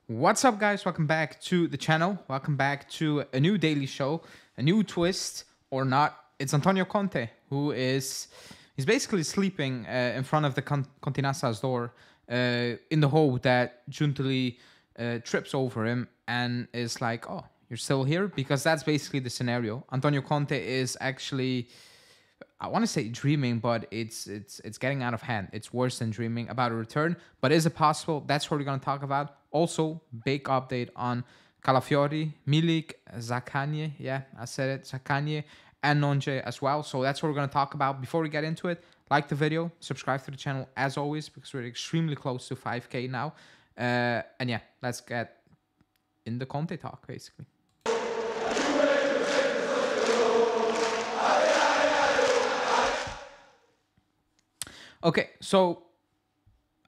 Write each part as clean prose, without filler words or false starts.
What's up, guys? Welcome back to the channel. Welcome back to a new daily show, a new twist or not. It's Antonio Conte, who he's basically sleeping in front of the Continasa's door in the hope that Giuntoli trips over him and is like, oh, you're still here? Because that's basically the scenario. Antonio Conte is actually, I want to say dreaming, but it's getting out of hand. It's worse than dreaming about a return. But is it possible? That's what we're going to talk about. Also, big update on Calafi, Milik, Zakanye. Yeah, I said it. Zakanye and Nonje as well. So that's what we're going to talk about. Before we get into it, like the video, subscribe to the channel as always, because we're extremely close to 5K now. And yeah, let's get in the Conte talk, basically. Okay, so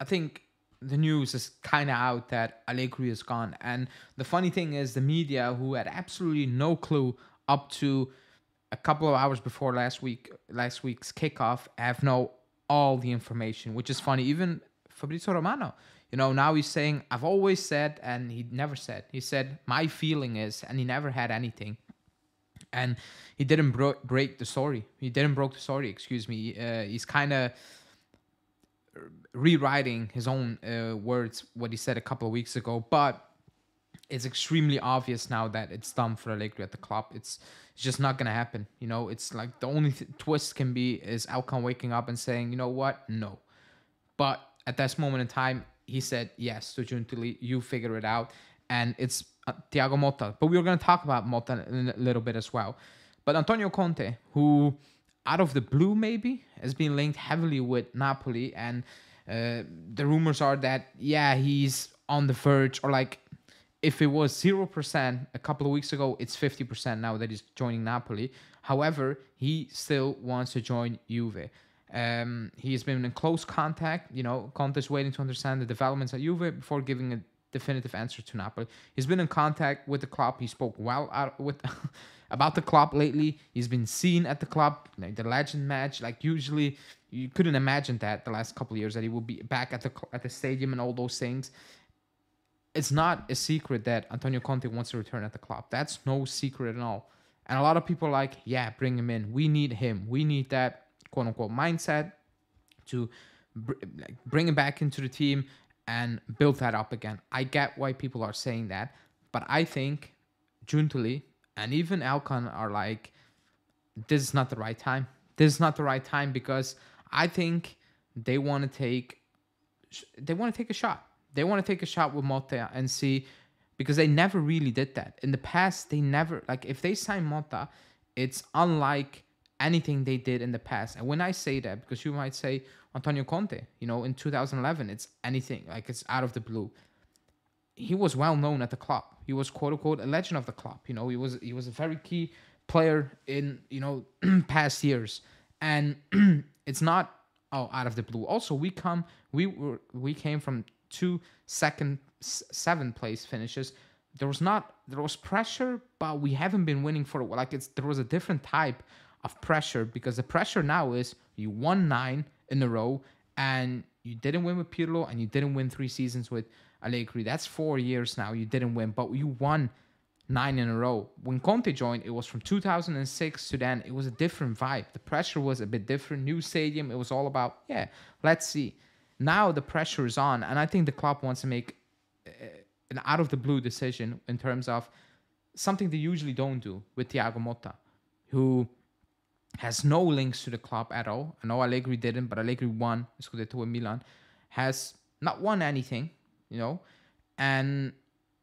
I think the news is kind of out that Allegri is gone. And the funny thing is the media, who had absolutely no clue up to a couple of hours before last week's kickoff, have know all the information, which is funny. Even Fabrizio Romano, now he's saying, I've always said, and he never said. He said, my feeling is, and he never had anything. And he didn't break the story. He didn't broke the story, excuse me. He's kind of rewriting his own words, what he said a couple of weeks ago, but it's extremely obvious now that it's done for Allegri at the club. It's just not gonna happen. It's like the only twist can be is Alcon waking up and saying, you know what, no. But at this moment in time, he said yes to Giuntoli. You figure it out, and it's Thiago Motta. But we were gonna talk about Motta in a little bit as well. But Antonio Conte, who out of the blue maybe has been linked heavily with Napoli, and the rumors are that, yeah, he's on the verge, or like if it was 0% a couple of weeks ago, it's 50% now that he's joining Napoli. However, he still wants to join Juve. He's been in close contact. Conte's waiting to understand the developments at Juve before giving a definitive answer to Napoli. He's been in contact with the club. He spoke well about the club lately. He's been seen at the club, the legend match. Like, usually you couldn't imagine that the last couple of years that he would be back at the stadium and all those things. It's not a secret that Antonio Conte wants to return at the club. That's no secret at all. And a lot of people are like, yeah, bring him in. We need him. We need that quote unquote mindset to bring him back into the team and build that up again. I get why people are saying that, but I think Giuntoli and even Alcon are like, this is not the right time. This is not the right time, because I think they want to take a shot. They want to take a shot with Motta and see, because they never really did that. In the past, they never, like, if they sign Motta, it's unlike anything they did in the past. And when I say that, because you might say Antonio Conte, in 2011, it's anything, like it's out of the blue. He was well known at the club. He was quote unquote a legend of the club. He was a very key player in past years, and it's not out of the blue. Also, we came from 2 7th place finishes. There was pressure, but we haven't been winning for there was a different type of pressure, because the pressure now is you won 9 in a row and you didn't win with Pirlo, and you didn't win 3 seasons with Allegri. That's 4 years now you didn't win, but you won 9 in a row. When Conte joined, it was from 2006 to then. It was a different vibe. The pressure was a bit different. New stadium. It was all about, yeah, let's see. Now the pressure is on, and I think the club wants to make an out-of-the-blue decision in terms of something they usually don't do with Thiago Motta, who has no links to the club at all. I know Allegri didn't, but Allegri won Scudetto with Milan. Has not won anything, and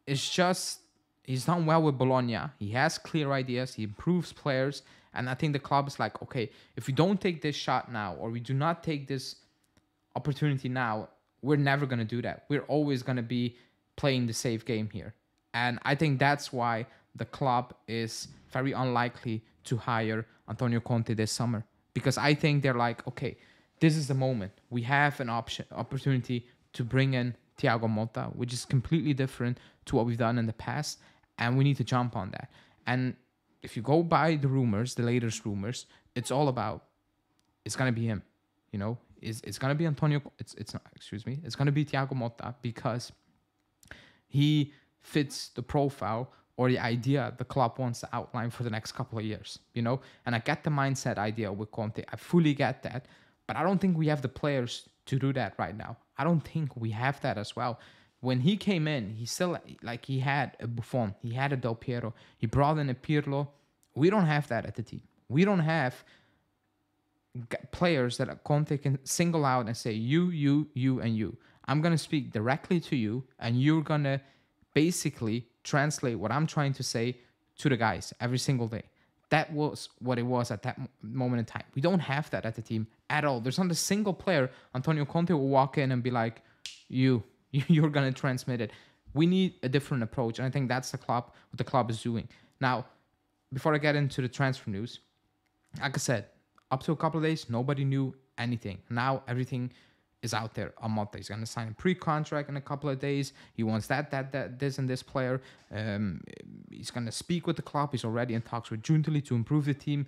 it's just, he's done well with Bologna. He has clear ideas. He improves players, and I think the club is like, okay, if we don't take this shot now, or we do not take this opportunity now, we're never going to do that. We're always going to be playing the safe game here. And I think that's why the club is very unlikely to hire Antonio Conte this summer, because I think they're like, okay, this is the moment. We have an opportunity to bring in Thiago Motta, which is completely different to what we've done in the past, and we need to jump on that. And if you go by the rumors, the latest rumors, it's all about, it's going to be him, It's going to be Antonio. It's not. Excuse me. It's going to be Thiago Motta, because He fits the profile or the idea the club wants to outline for the next couple of years, And I get the mindset idea with Conte. I fully get that. But I don't think we have the players to do that right now. I don't think we have that as well. When he came in, he still, like, he had a Buffon, he had a Del Piero, he brought in a Pirlo. We don't have that at the team. We don't have players that Conte can single out and say, you, and you. I'm going to speak directly to you, and you're going to basically translate what I'm trying to say to the guys every single day. That was what it was at that moment in time. We don't have that at the team at all. There's not a single player Antonio Conte will walk in and be like, you're going to transmit it. We need a different approach, and I think that's what the club is doing. Now, before I get into the transfer news, like I said, up to a couple of days, nobody knew anything. Now everything is out there on Monday. He's going to sign a pre-contract in a couple of days. He wants that, this, and this player. He's going to speak with the club. He's already in talks with Giuntoli to improve the team.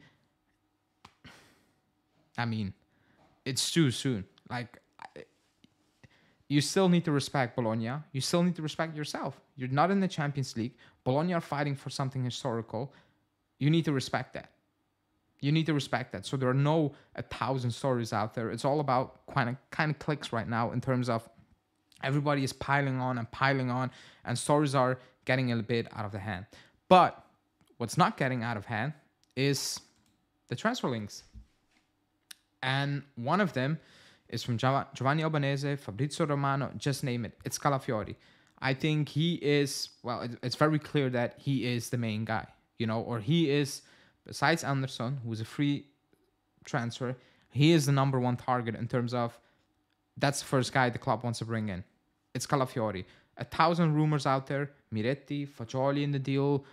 I mean, it's too soon. Like, you still need to respect Bologna. You still need to respect yourself. You're not in the Champions League. Bologna are fighting for something historical. You need to respect that. You need to respect that. So there are no 1,000 stories out there. It's all about kind of clicks right now in terms of everybody is piling on, and stories are getting a bit out of the hand. But what's not getting out of hand is the transfer links. And one of them is from Giovanni Albanese, Fabrizio Romano, just name it. It's Calafiori. I think he is, well, it's very clear that he is the main guy, or he is, besides Anderson, who's a free transfer, he is the number one target in terms of that's the first guy the club wants to bring in. It's Calafiori. 1,000 rumors out there. Miretti, Fagioli in the deal.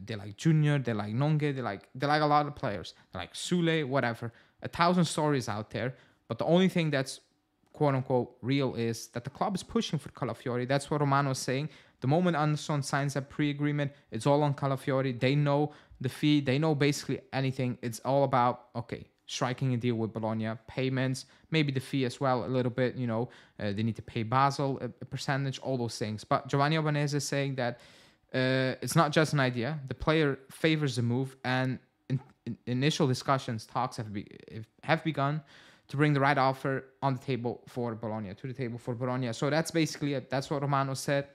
They like Junior. They like Nonge. They like a lot of players. They like Sule, whatever. 1,000 stories out there. But the only thing that's quote unquote real is that the club is pushing for Calafiori. That's what Romano is saying. The moment Anderson signs that pre-agreement, it's all on Calafiori. They know the fee. They know basically anything. It's all about, okay, striking a deal with Bologna, payments, maybe the fee as well, a little bit, they need to pay Basel a percentage, all those things. But Giovanni Albanese is saying that it's not just an idea. The player favors the move, and in initial discussions, talks have begun to bring the right offer on the table for Bologna, So that's basically it. That's what Romano said.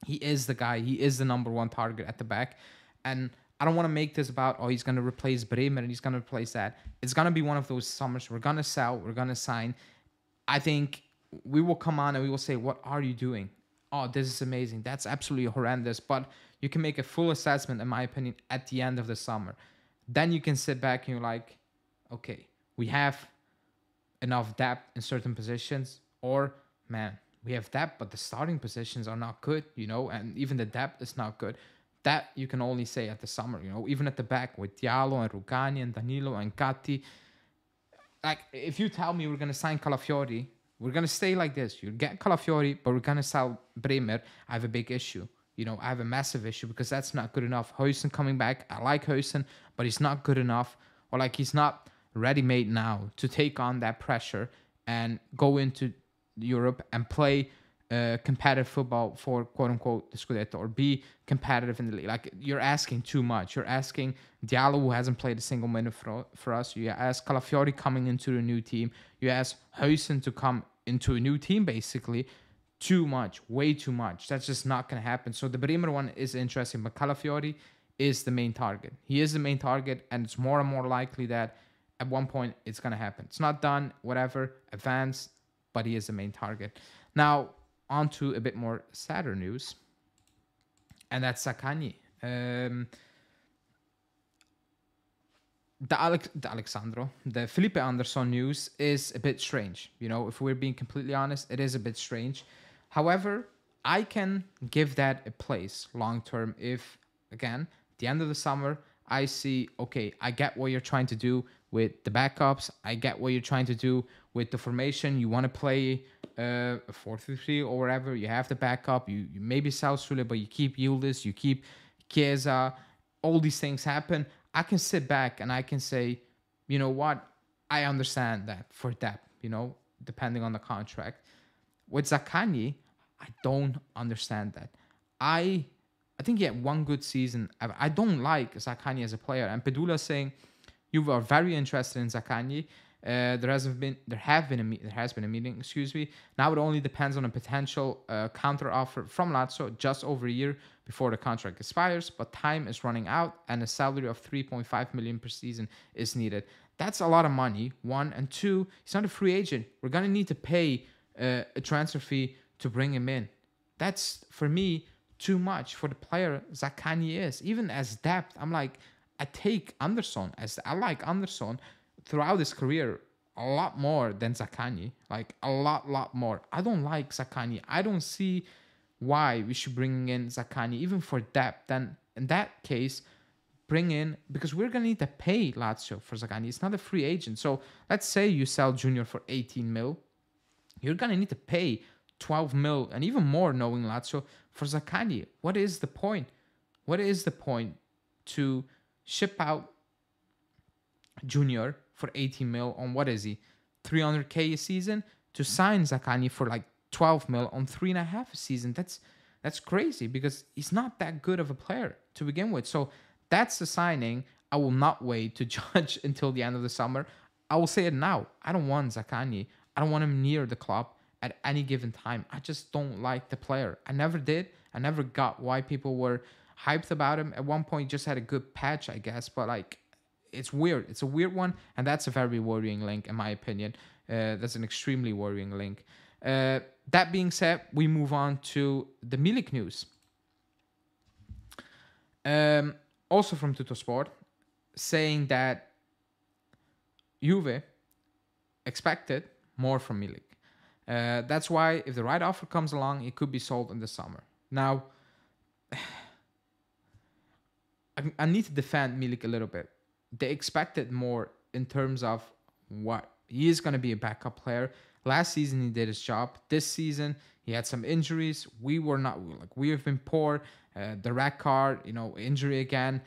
He is the guy. He is the number one target at the back. And I don't want to make this about, he's going to replace Bremer and he's going to replace that. It's going to be one of those summers. We're going to sell. We're going to sign. I think we will come on and we will say, what are you doing? Oh, this is amazing. That's absolutely horrendous. But you can make a full assessment, in my opinion, at the end of the summer. Then you can sit back and you're like, okay, we have enough depth in certain positions, or, man, we have depth, but the starting positions are not good, and even the depth is not good. That you can only say at the summer, even at the back with Diallo and Rugani and Danilo and Gatti. Like, if you tell me we're going to sign Calafiori, we're going to stay like this. You get Calafiori, but we're going to sell Bremer. I have a big issue. I have a massive issue because that's not good enough. Huijsen coming back. I like Huijsen, but he's not good enough. Or like he's not ready-made now to take on that pressure and go into Europe and play competitive football for quote-unquote the Scudetto, or be competitive in the league. Like, you're asking too much. You're asking Diallo, who hasn't played a single minute for us. You ask Calafiori coming into a new team. You ask Huijsen to come into a new team, basically. Too much. Way too much. That's just not going to happen. So the Bremer one is interesting, but Calafiori is the main target. He is the main target, and it's more and more likely that at one point it's going to happen. It's not done, whatever, advanced, but he is the main target. Now, on to a bit more sadder news, and that's Sakani. The Felipe Anderson news is a bit strange. If we're being completely honest, it is a bit strange. However, I can give that a place long term if, again, the end of the summer, I see, okay, I get what you're trying to do with the backups. I get what you're trying to do with the formation. You want to play a 4-3-3 or whatever. You have the backup. You maybe sell Sule, but you keep Yildiz, you keep Chiesa. All these things happen. I can sit back and I can say, you know what? I understand that for depth, depending on the contract. With Zaccagni, I don't understand that. I I think he had one good season. I don't like Zakani as a player. And Pedula saying you are very interested in Zakani. There has been a meeting. Excuse me. Now it only depends on a potential counter offer from Lazio just over a year before the contract expires. But time is running out, and a salary of 3.5 million per season is needed. That's a lot of money. One and two. He's not a free agent. We're gonna need to pay a transfer fee to bring him in. That's for me too much for the player Zakani is. Even as depth, I'm like, I take Anderson as I like Anderson throughout his career a lot more than Zakani. Like a lot more. I don't like Zakani. I don't see why we should bring in Zakani even for depth. Then in that case, bring in because we're gonna need to pay Lazio for Zakani. It's not a free agent. So let's say you sell Junior for 18 mil, you're gonna need to pay 12 mil and even more knowing Lazio for Zakani. What is the point? What is the point to ship out Junior for 18 mil on what is he? 300k a season to sign Zakani for like 12 mil on 3.5 a season. That's crazy because he's not that good of a player to begin with. So that's the signing. I will not wait to judge until the end of the summer. I will say it now. I don't want Zakani. I don't want him near the club at any given time. I just don't like the player. I never did. I never got why people were hyped about him. At one point, just had a good patch, I guess. But like, it's weird. It's a weird one, and that's a very worrying link, in my opinion. That's an extremely worrying link. That being said, we move on to the Milik news. Also from Tuttosport, saying that Juve expected more from Milik. That's why if the right offer comes along, it could be sold in the summer. Now, I need to defend Milik a little bit. They expected more in terms of what he is going to be a backup player. Last season he did his job. This season he had some injuries. We have been poor. The red card, injury again.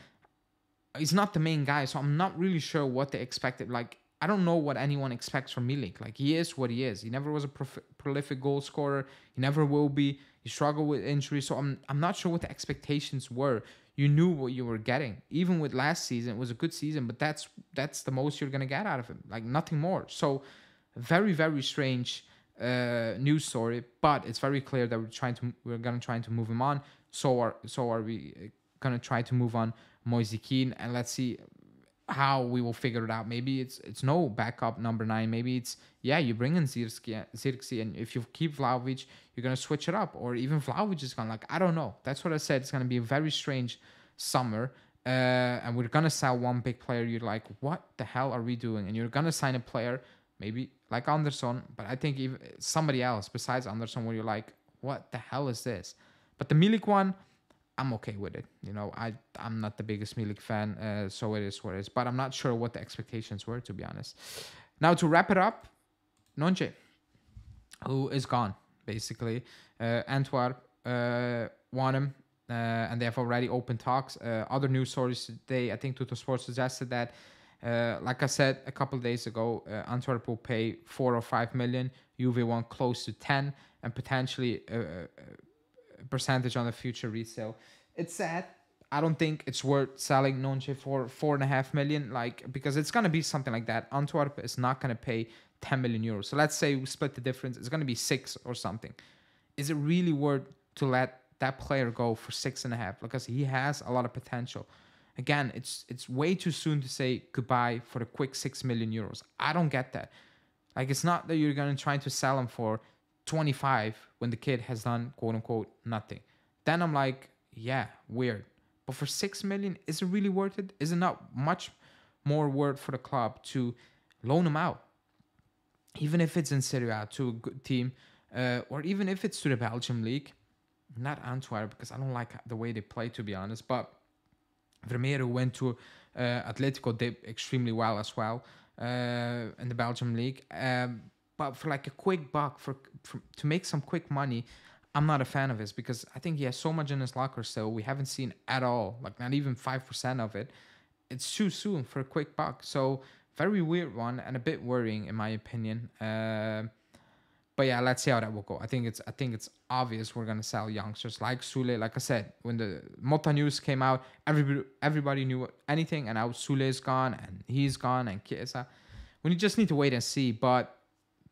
He's not the main guy, so I'm not really sure what they expected. Like, I don't know what anyone expects from Milik. Like, he is what he is. He never was a prolific goal scorer. He never will be. He struggled with injury, so I'm not sure what the expectations were. You knew what you were getting. Even with last season, it was a good season, but that's the most you're gonna get out of him. Like, nothing more. So, very very strange news story. But it's very clear that we're gonna try to move him on. So are we gonna try to move on Moise Kean, and let's see how we will figure it out. Maybe it's no backup number 9. Maybe it's you bring in Zirkzee, and if you keep Vlahovic, you're gonna switch it up, or even Vlahovic is gonna I don't know. That's what I said. It's gonna be a very strange summer, and we're gonna sell one big player. You're like, what the hell are we doing? And you're gonna sign a player maybe like Anderson, but I think even somebody else besides Anderson, where you're like, what the hell is this? But the Milik one, I'm okay with it. I'm not the biggest Milik fan, so it is what it is. But I'm not sure what the expectations were, to be honest. Now, to wrap it up, Nonche, who is gone, basically. Antwerp want him, and they have already opened talks. Other news sources today, I think Tuttosport suggested that, like I said a couple of days ago, Antwerp will pay 4 or 5 million. Juve want close to 10, and potentially percentage on the future resale. It's sad. I don't think it's worth selling Nonche for 4.5 million, because it's gonna be something like that. Antwerp is not gonna pay 10 million euros. So let's say we split the difference. It's gonna be 6 or something. Is it really worth to let that player go for 6.5? Because he has a lot of potential. Again, it's way too soon to say goodbye for the quick 6 million euros. I don't get that. Like, it's not that you're gonna try to sell him for 25 when the kid has done quote unquote nothing. Then I'm like, yeah, weird. But for 6 million, is it really worth it? Is it not much more worth for the club to loan him out? Even if it's in Serie A to a good team, or even if it's to the Belgium league, not Antwerp, because I don't like the way they play, to be honest. But Vermeer, who went to Atletico, did extremely well as well in the Belgium league. But for like a quick buck, to make some quick money, I'm not a fan of his, because I think he has so much in his locker still. We haven't seen at all, like not even 5% of it. It's too soon for a quick buck. So very weird one, and a bit worrying in my opinion. But yeah, let's see how that will go. I think it's obvious we're gonna sell youngsters like Sule. Like I said, when the Mota news came out, everybody knew anything, and now Sule is gone, and he's gone, and Chiesa. We just need to wait and see. But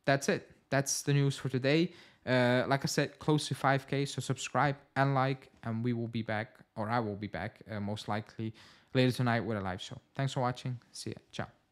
that's it. That's the news for today. Like I said, close to 5K. So subscribe and like, and we will be back, or I will be back, most likely later tonight with a live show. Thanks for watching. See ya. Ciao.